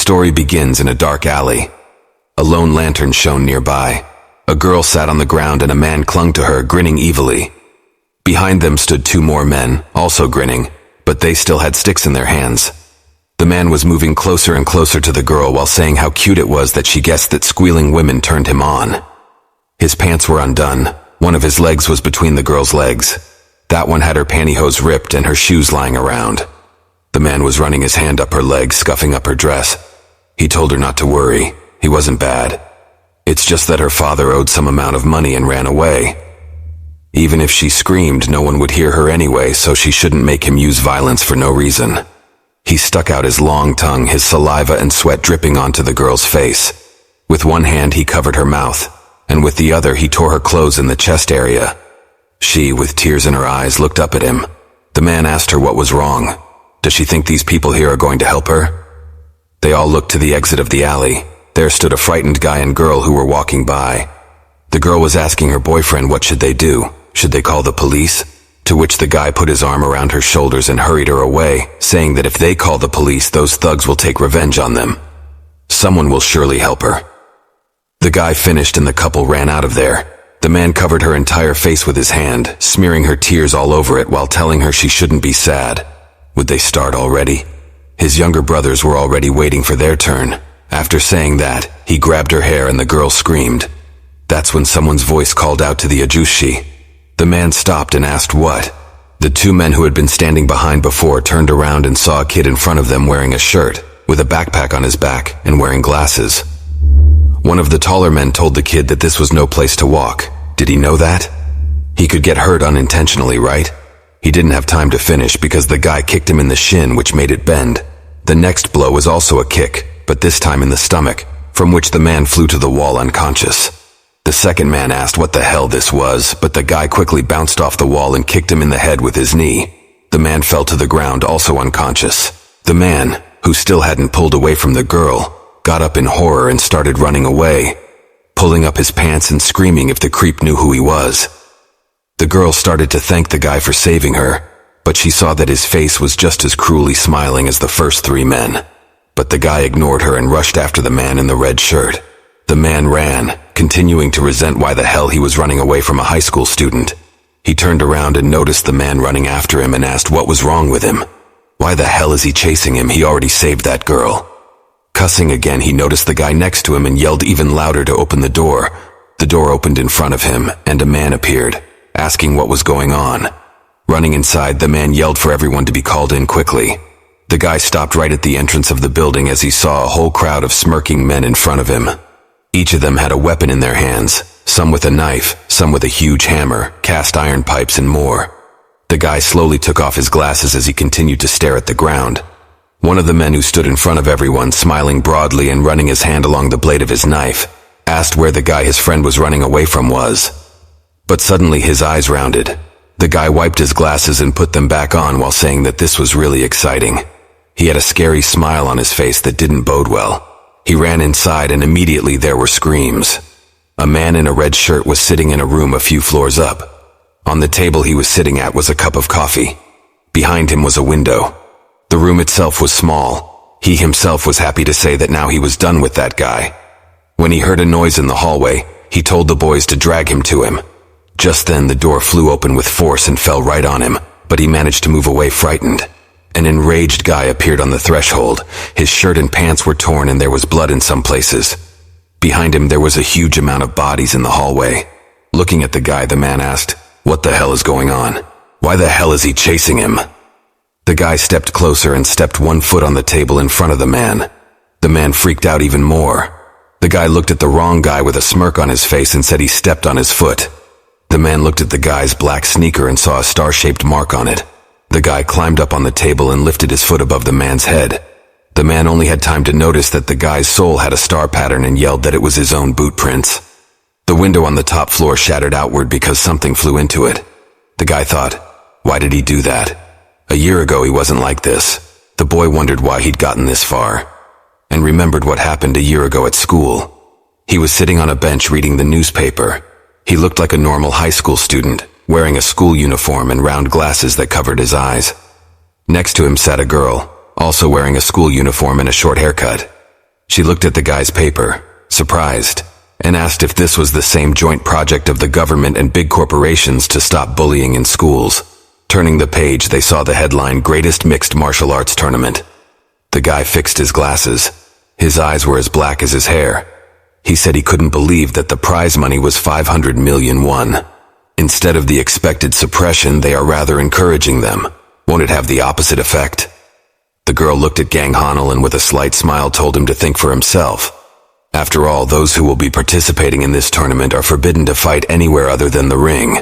story begins in a dark alley. A lone lantern shone nearby. A girl sat on the ground and a man clung to her, grinning evilly. Behind them stood two more men, also grinning, but they still had sticks in their hands. The man was moving closer and closer to the girl while saying how cute it was that she guessed that squealing women turned him on. His pants were undone. One of his legs was between the girl's legs. That one had her pantyhose ripped and her shoes lying around. The man was running his hand up her leg, scuffing up her dress. He told her not to worry. He wasn't bad. It's just that her father owed some amount of money and ran away. Even if she screamed, no one would hear her anyway, so she shouldn't make him use violence for no reason. He stuck out his long tongue, his saliva and sweat dripping onto the girl's face. With one hand he covered her mouth, and with the other he tore her clothes in the chest area. She, with tears in her eyes, looked up at him. The man asked her what was wrong. Does she think these people here are going to help her? They all looked to the exit of the alley. There stood a frightened guy and girl who were walking by. The girl was asking her boyfriend what should they do. Should they call the police? To which the guy put his arm around her shoulders and hurried her away, saying that if they call the police, those thugs will take revenge on them. Someone will surely help her. The guy finished and the couple ran out of there. The man covered her entire face with his hand, smearing her tears all over it while telling her she shouldn't be sad. Would they start already? His younger brothers were already waiting for their turn. After saying that, he grabbed her hair and the girl screamed. That's when someone's voice called out to the ajushi. The man stopped and asked what. The two men who had been standing behind before turned around and saw a kid in front of them wearing a shirt, with a backpack on his back, and wearing glasses. One of the taller men told the kid that this was no place to walk. Did he know that? He could get hurt unintentionally, right? He didn't have time to finish because the guy kicked him in the shin, which made it bend. The next blow was also a kick, but this time in the stomach, from which the man flew to the wall unconscious. The second man asked what the hell this was, but the guy quickly bounced off the wall and kicked him in the head with his knee. The man fell to the ground, also unconscious. The man, who still hadn't pulled away from the girl, got up in horror and started running away, pulling up his pants and screaming if the creep knew who he was. The girl started to thank the guy for saving her, but she saw that his face was just as cruelly smiling as the first three men. But the guy ignored her and rushed after the man in the red shirt. The man ran, continuing to resent why the hell he was running away from a high school student. He turned around and noticed the man running after him and asked what was wrong with him. Why the hell is he chasing him? He already saved that girl. Cussing again, he noticed the guy next to him and yelled even louder to open the door. The door opened in front of him, and a man appeared, asking what was going on. Running inside, the man yelled for everyone to be called in quickly. The guy stopped right at the entrance of the building as he saw a whole crowd of smirking men in front of him. Each of them had a weapon in their hands, some with a knife, some with a huge hammer, cast iron pipes, and more. The guy slowly took off his glasses as he continued to stare at the ground. One of the men who stood in front of everyone, smiling broadly and running his hand along the blade of his knife, asked where the guy his friend was running away from was. But suddenly his eyes rounded. The guy wiped his glasses and put them back on while saying that this was really exciting. He had a scary smile on his face that didn't bode well. He ran inside and immediately there were screams. A man in a red shirt was sitting in a room a few floors up. On the table he was sitting at was a cup of coffee. Behind him was a window. The room itself was small. He himself was happy to say that now he was done with that guy. When he heard a noise in the hallway, he told the boys to drag him to him. Just then the door flew open with force and fell right on him, but he managed to move away frightened. An enraged guy appeared on the threshold. His shirt and pants were torn and there was blood in some places. Behind him there was a huge amount of bodies in the hallway. Looking at the guy, the man asked, "What the hell is going on? Why the hell is he chasing him?" The guy stepped closer and stepped one foot on the table in front of the man. The man freaked out even more. The guy looked at the wrong guy with a smirk on his face and said he stepped on his foot. The man looked at the guy's black sneaker and saw a star-shaped mark on it. The guy climbed up on the table and lifted his foot above the man's head. The man only had time to notice that the guy's sole had a star pattern and yelled that it was his own boot prints. The window on the top floor shattered outward because something flew into it. The guy thought, why did he do that? A year ago he wasn't like this. The boy wondered why he'd gotten this far, and remembered what happened a year ago at school. He was sitting on a bench reading the newspaper. He looked like a normal high school student, wearing a school uniform and round glasses that covered his eyes. Next to him sat a girl, also wearing a school uniform and a short haircut. She looked at the guy's paper, surprised, and asked if this was the same joint project of the government and big corporations to stop bullying in schools. Turning the page, they saw the headline, Greatest Mixed Martial Arts Tournament. The guy fixed his glasses. His eyes were as black as his hair. He said he couldn't believe that the prize money was 500 million won. Instead of the expected suppression, they are rather encouraging them. Won't it have the opposite effect? The girl looked at Gang Hanel and with a slight smile told him to think for himself. After all, those who will be participating in this tournament are forbidden to fight anywhere other than the ring.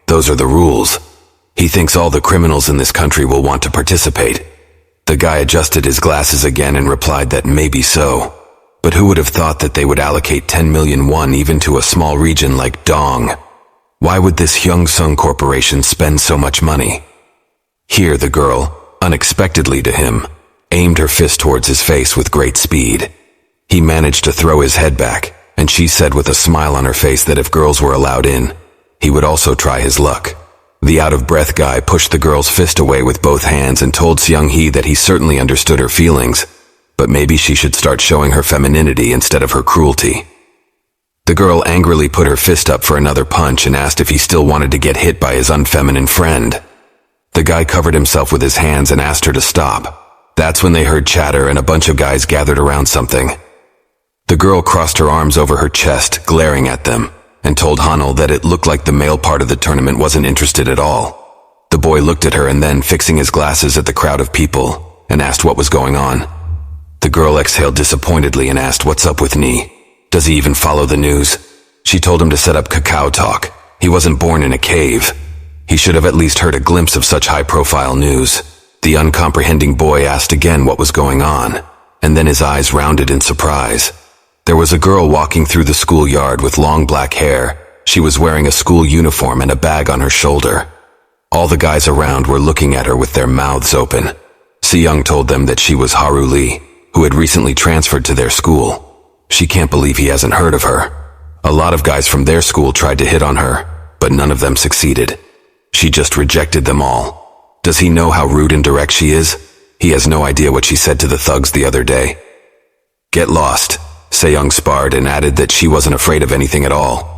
Those are the rules. He thinks all the criminals in this country will want to participate. The guy adjusted his glasses again and replied that maybe so. But who would have thought that they would allocate 10 million won even to a small region like Dong? Why would this Cheongsong Corporation spend so much money? Here the girl, unexpectedly to him, aimed her fist towards his face with great speed. He managed to throw his head back, and she said with a smile on her face that if girls were allowed in, he would also try his luck. The out-of-breath guy pushed the girl's fist away with both hands and told Seung-hee that he certainly understood her feelings, but maybe she should start showing her femininity instead of her cruelty. The girl angrily put her fist up for another punch and asked if he still wanted to get hit by his unfeminine friend. The guy covered himself with his hands and asked her to stop. That's when they heard chatter and a bunch of guys gathered around something. The girl crossed her arms over her chest, glaring at them, and told Hanel that it looked like the male part of the tournament wasn't interested at all. The boy looked at her and then, fixing his glasses at the crowd of people, and asked what was going on. The girl exhaled disappointedly and asked what's up with Nee. Does he even follow the news? She told him to set up Kakao Talk. He wasn't born in a cave. He should have at least heard a glimpse of such high-profile news. The uncomprehending boy asked again what was going on, and then his eyes rounded in surprise. There was a girl walking through the schoolyard with long black hair. She was wearing a school uniform and a bag on her shoulder. All the guys around were looking at her with their mouths open. Seung told them that she was Haru Lee, who had recently transferred to their school. She can't believe he hasn't heard of her. A lot of guys from their school tried to hit on her, but none of them succeeded. She just rejected them all. Does he know how rude and direct she is? He has no idea what she said to the thugs the other day. Get lost, Seung sparred and added that she wasn't afraid of anything at all.